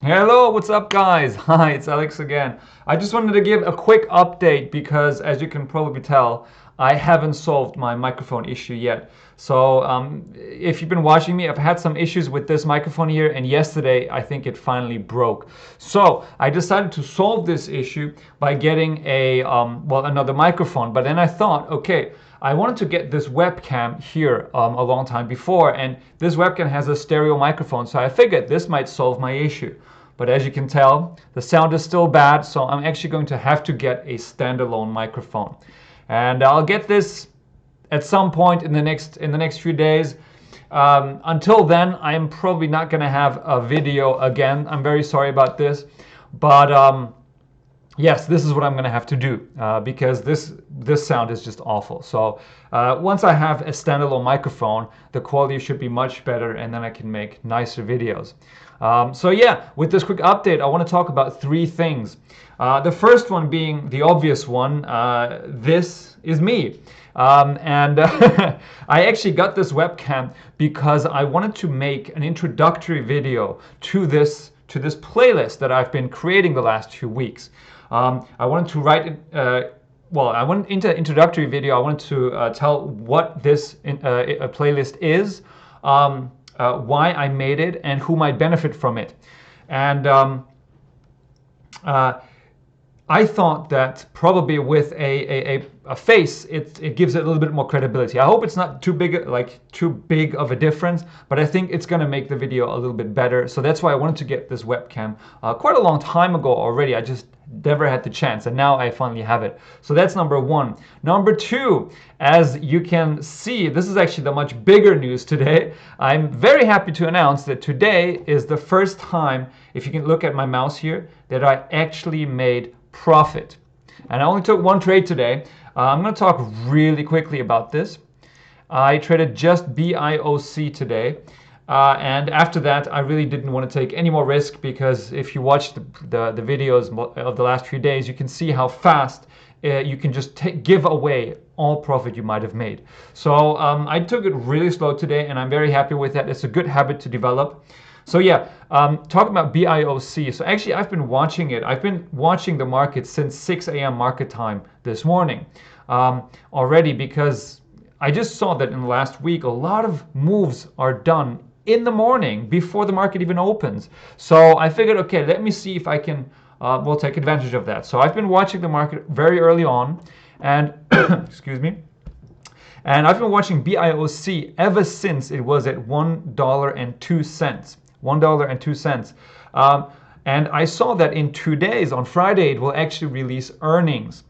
Hello, what's up guys? Hi, it's Alex again. I just wanted to give a quick update because as you can probably tell, I haven't solved my microphone issue yet. So if you've been watching me, I've had some issues with this microphone here, and yesterday I think it finally broke. So I decided to solve this issue by getting another microphone. But then I thought, okay, I wanted to get this webcam here a long time before, and this webcam has a stereo microphone, so I figured this might solve my issue. But as you can tell, the sound is still bad, so I'm actually going to have to get a standalone microphone. And I'll get this at some point in the next few days. Until then, I'm probably not going to have a video again. I'm very sorry about this, but yes, this is what I'm going to have to do because this sound is just awful. So once I have a standalone microphone, the quality should be much better, and then I can make nicer videos. So yeah, with this quick update, I want to talk about three things. The first one being the obvious one. This is me. I actually got this webcam because I wanted to make an introductory video to this playlist that I've been creating the last 2 weeks. I wanted to write I went into the introductory video. I wanted to tell what this playlist is, why I made it, and who might benefit from it. And I thought that probably with a face, it gives it a little bit more credibility. I hope it's not too big of a difference, but I think it's going to make the video a little bit better. So that's why I wanted to get this webcam quite a long time ago already. I just never had the chance, and now I finally have it. So that's number one. Number two, as you can see, this is actually the much bigger news today. I'm very happy to announce that today is the first time, if you can look at my mouse here, that I actually made profit. And I only took one trade today. I'm going to talk really quickly about this. I traded just BIOC today. And after that, I really didn't want to take any more risk, because if you watch the videos of the last few days, you can see how fast you can just give away all profit you might have made. So I took it really slow today, and I'm very happy with that. It's a good habit to develop. So yeah, talking about BIOC. So actually, I've been watching it. I've been watching the market since 6 a.m. market time this morning already, because I just saw that in the last week, a lot of moves are done in the morning before the market even opens. So I figured, okay, let me see if I can take advantage of that. So I've been watching the market very early on, and excuse me. And I've been watching BIOC ever since it was at $1.02. $1.02. And I saw that in 2 days, on Friday, it will actually release earnings.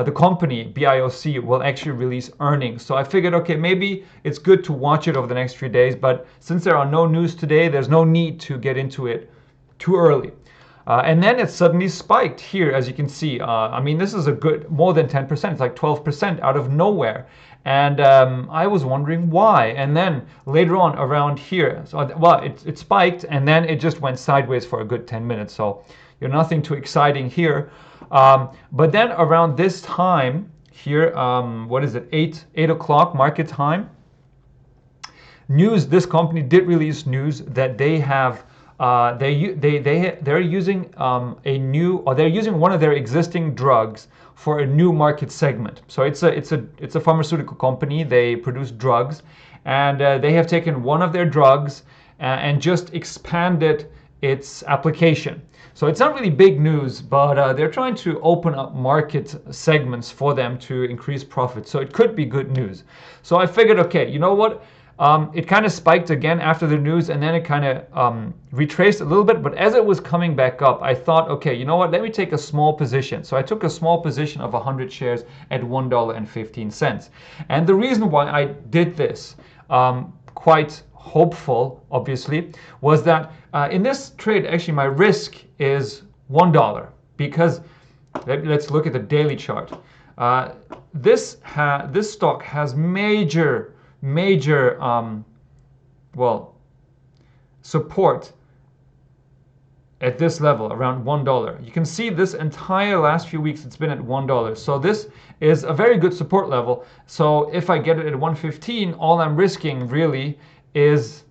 The company, BIOC, will actually release earnings. So I figured, okay, maybe it's good to watch it over the next few days, but since there are no news today, there's no need to get into it too early. And then it suddenly spiked here, as you can see. I mean, this is a good, more than 10%, it's like 12% out of nowhere. And I was wondering why. And then later on around here, so well, it spiked, and then it just went sideways for a good 10 minutes. So you're nothing too exciting here. But then around this time here, what is it, 8 o'clock market time, this company did release news that they have they're using they're using one of their existing drugs for a new market segment. So it's a pharmaceutical company. They produce drugs, and they have taken one of their drugs and just expanded its application. So it's not really big news, but they're trying to open up market segments for them to increase profit. So it could be good news. So I figured, okay, you know what? It kind of spiked again after the news, and then it kind of retraced a little bit. But as it was coming back up, I thought, okay, you know what? Let me take a small position. So I took a small position of 100 shares at $1.15. And the reason why I did this, quite hopeful, obviously, was that in this trade, actually, my risk is $1, because let's look at the daily chart. This stock has major support at this level around $1. You can see this entire last few weeks it's been at $1. So this is a very good support level. So if I get it at 115, all I'm risking really is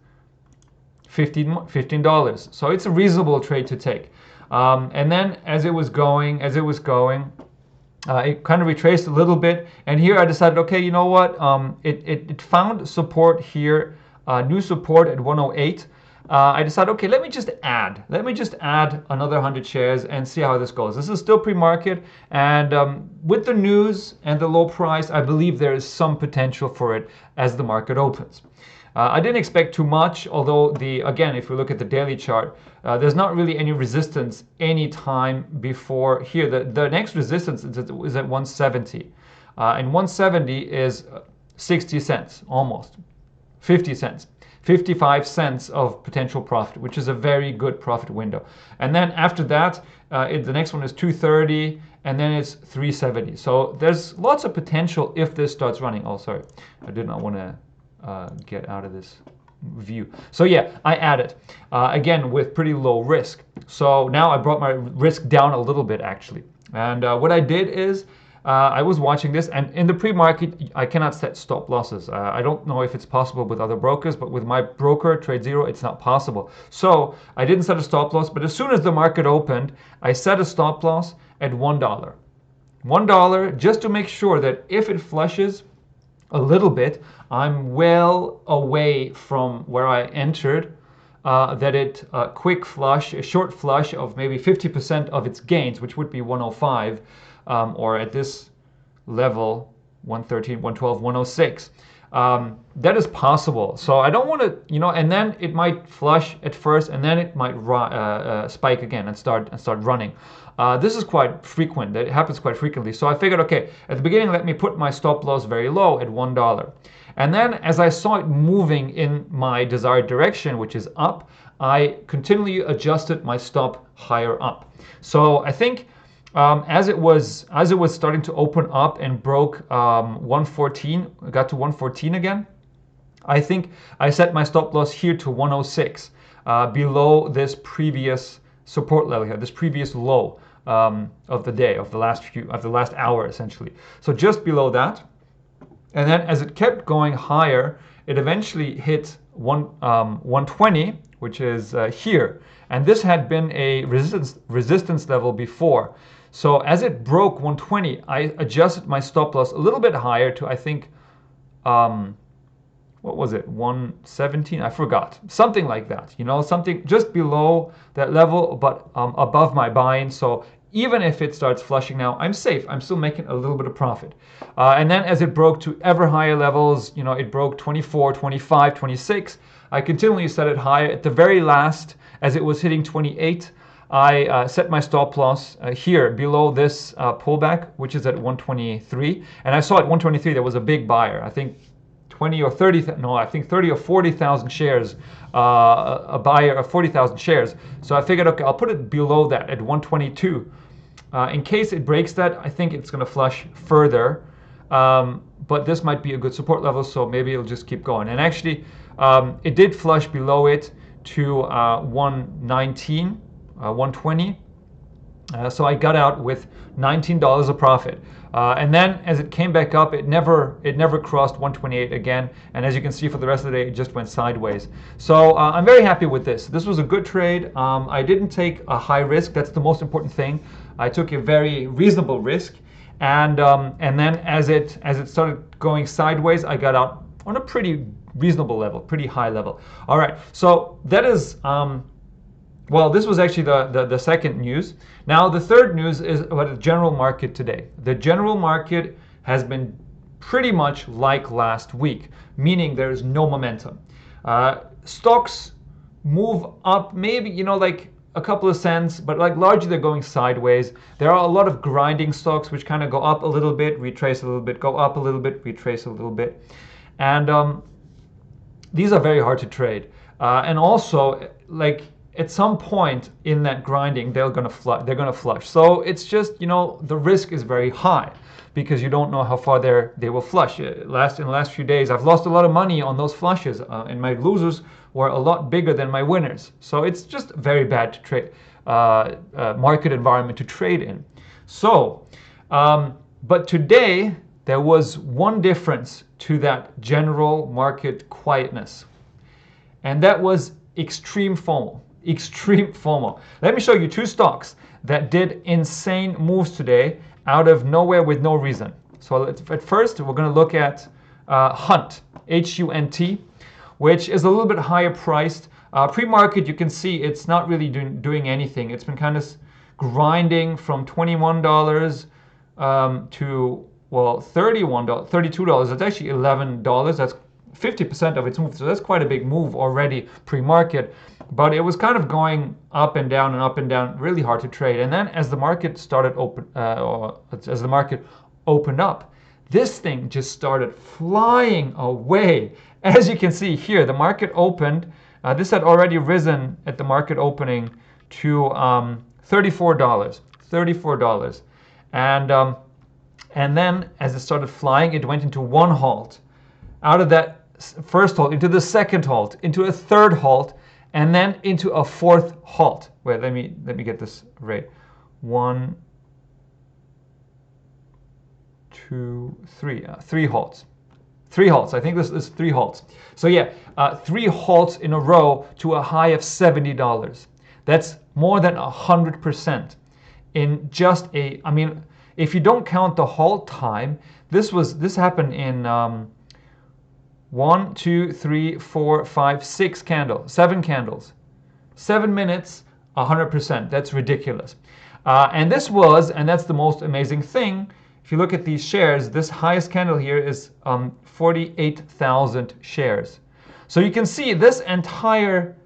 $15. So it's a reasonable trade to take. And then as it was going, it kind of retraced a little bit, and here I decided, okay, you know what? It found support here, new support at 108. I decided, okay, let me just add another 100 shares and see how this goes. This is still pre-market, and with the news and the low price, I believe there is some potential for it as the market opens. I didn't expect too much, although again, if we look at the daily chart, there's not really any resistance any time before here. The next resistance is at 170, and 170 is 60 cents, almost 50 cents. 55 cents of potential profit, which is a very good profit window. And then after that, the next one is 230, and then it's 370. So there's lots of potential if this starts running. Oh, sorry, I did not want to get out of this view. So yeah, I added again with pretty low risk. So now I brought my risk down a little bit actually. And what I did is I was watching this, and in the pre-market I cannot set stop losses. I don't know if it's possible with other brokers, but with my broker TradeZero it's not possible. So I didn't set a stop loss, but as soon as the market opened, I set a stop loss at $1. $1 just to make sure that if it flushes a little bit, I'm well away from where I entered, that it quick flush, a short flush of maybe 50% of its gains, which would be 105, or at this level, 113, 112, 106. That is possible. So I don't want to, and then it might flush at first, and then it might spike again and start running. This is quite frequent. It happens quite frequently. So I figured, okay, at the beginning, let me put my stop loss very low at $1. And then as I saw it moving in my desired direction, which is up, I continually adjusted my stop higher up. So I think as it was starting to open up and broke 114, got to 114 again, I think I set my stop loss here to 106, below this previous support level here, this previous low of the day, of the last hour essentially. So just below that. And then as it kept going higher, it eventually hit 120, which is here. And this had been a resistance level before. So as it broke 120, I adjusted my stop loss a little bit higher to, I think, what was it, 117? I forgot. Something like that, something just below that level, but above my buy-in. So even if it starts flushing now, I'm safe. I'm still making a little bit of profit. And then as it broke to ever higher levels, it broke 24, 25, 26. I continually set it higher. At the very last, as it was hitting 28, I set my stop loss here below this pullback, which is at 123. And I saw at 123 there was a big buyer. I think 20 or 30, no, I think 30 or 40,000 shares, a buyer of 40,000 shares. So I figured, okay, I'll put it below that at 122. In case it breaks that, I think it's going to flush further. But this might be a good support level, so maybe it'll just keep going. And actually, it did flush below it to 119, 120. So I got out with $19 of profit. And then as it came back up, it never crossed 128 again. And as you can see, for the rest of the day, it just went sideways. So I'm very happy with this. This was a good trade. I didn't take a high risk. That's the most important thing. I took a very reasonable risk. And then as it started going sideways, I got out on a pretty reasonable level, pretty high level. All right. So that is well, this was actually the second news. Now, the third news is about the general market today. The general market has been pretty much like last week, meaning there is no momentum. Stocks move up, maybe, like a couple of cents, but like largely they're going sideways. There are a lot of grinding stocks which kind of go up a little bit, retrace a little bit, go up a little bit, retrace a little bit. And these are very hard to trade. And also, like, at some point in that grinding, they're gonna flush. So it's just, the risk is very high because you don't know how far they will flush. In the last few days, I've lost a lot of money on those flushes, and my losers were a lot bigger than my winners. So it's just very bad to trade, market environment to trade in. So, but today there was one difference to that general market quietness, and that was extreme FOMO. Extreme FOMO. Let me show you two stocks that did insane moves today out of nowhere with no reason. So at first, we're going to look at Hunt, H-U-N-T, which is a little bit higher priced. Pre-market, you can see it's not really doing anything. It's been kind of grinding from $21 to, well, $31, $32. It's actually $11. That's 50% of its move. So that's quite a big move already pre-market. But it was kind of going up and down, really hard to trade. And then as the market started as the market opened up, this thing just started flying away. As you can see here, the market opened. This had already risen at the market opening to $34. $34. And then as it started flying, it went into one halt. Out of that first halt, into the second halt, into a third halt, and then into a fourth halt. Wait, let me get this right. 1, 2, 3. 3 halts. 3 halts. I think this is 3 halts. So yeah, 3 halts in a row to a high of $70. That's more than 100% in just a. I mean, if you don't count the halt time, this happened in 1, 2, 3, 4, 5, 6 candles, 7 candles, 7 minutes, 100%. That's ridiculous. And that's the most amazing thing. If you look at these shares, this highest candle here is 48,000 shares. So you can see this entire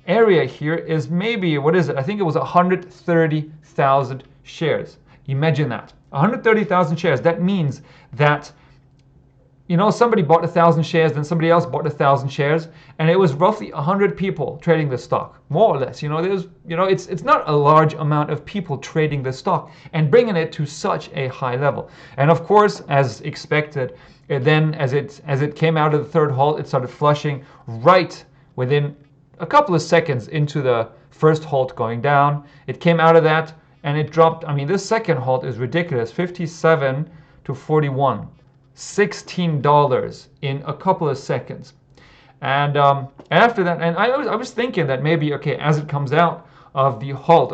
area here is maybe, what is it? I think it was 130,000 shares. Imagine that. 130,000 shares. That means that, you know, somebody bought 1,000 shares, then somebody else bought 1,000 shares, and it was roughly 100 people trading the stock, more or less. You know, it's not a large amount of people trading the stock and bringing it to such a high level. And of course, as expected, then as it came out of the third halt, it started flushing right within a couple of seconds into the first halt going down. It came out of that and it dropped. I mean, this second halt is ridiculous, 57 to 41. $16 in a couple of seconds. And after that, and I was thinking that maybe, okay, as it comes out of the halt,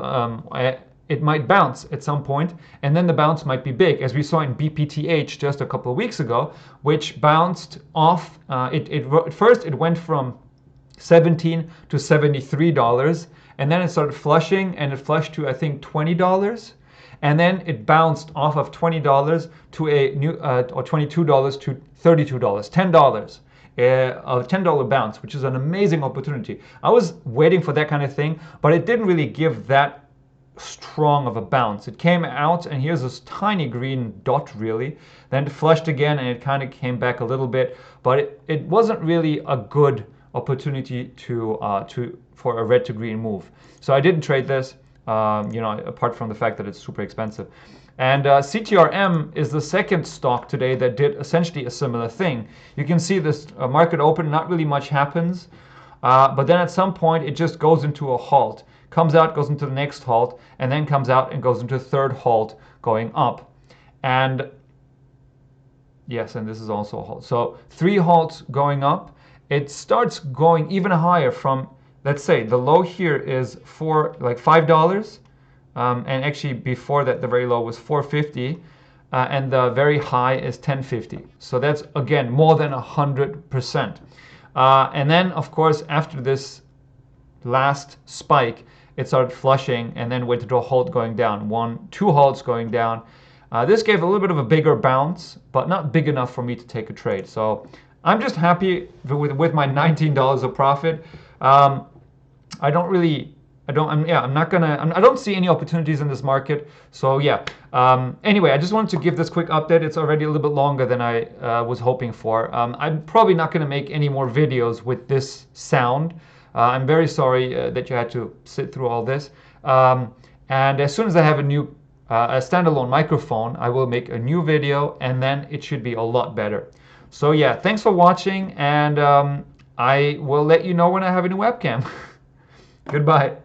it might bounce at some point, and then the bounce might be big, as we saw in BPTH just a couple of weeks ago, which bounced off. At first, it went from $17 to $73, and then it started flushing, and it flushed to, I think, $20. And then it bounced off of $20 to a new, or $22 to $32, $10. A $10 bounce, which is an amazing opportunity. I was waiting for that kind of thing, but it didn't really give that strong of a bounce. It came out, and here's this tiny green dot, really. Then it flushed again, and it kind of came back a little bit, but it wasn't really a good opportunity for a red to green move. So I didn't trade this. You know, apart from the fact that it's super expensive. And CTRM is the second stock today that did essentially a similar thing. You can see this market open, not really much happens, but then at some point it just goes into a halt, comes out, goes into the next halt, and then comes out and goes into a third halt going up. And yes, and this is also a halt. So 3 halts going up. It starts going even higher from, let's say the low here is $5, and actually before that the very low was $4.50, and the very high is $10.50. So that's again more than 100%. And then of course after this last spike, it started flushing and then went to a halt going down. 2 halts going down. This gave a little bit of a bigger bounce, but not big enough for me to take a trade. So I'm just happy with my $19 of profit. I don't see any opportunities in this market. So yeah. Anyway, I just wanted to give this quick update. It's already a little bit longer than I was hoping for. I'm probably not going to make any more videos with this sound. I'm very sorry that you had to sit through all this. And as soon as I have a standalone microphone, I will make a new video, and then it should be a lot better. So yeah, thanks for watching, and I will let you know when I have a new webcam. Goodbye.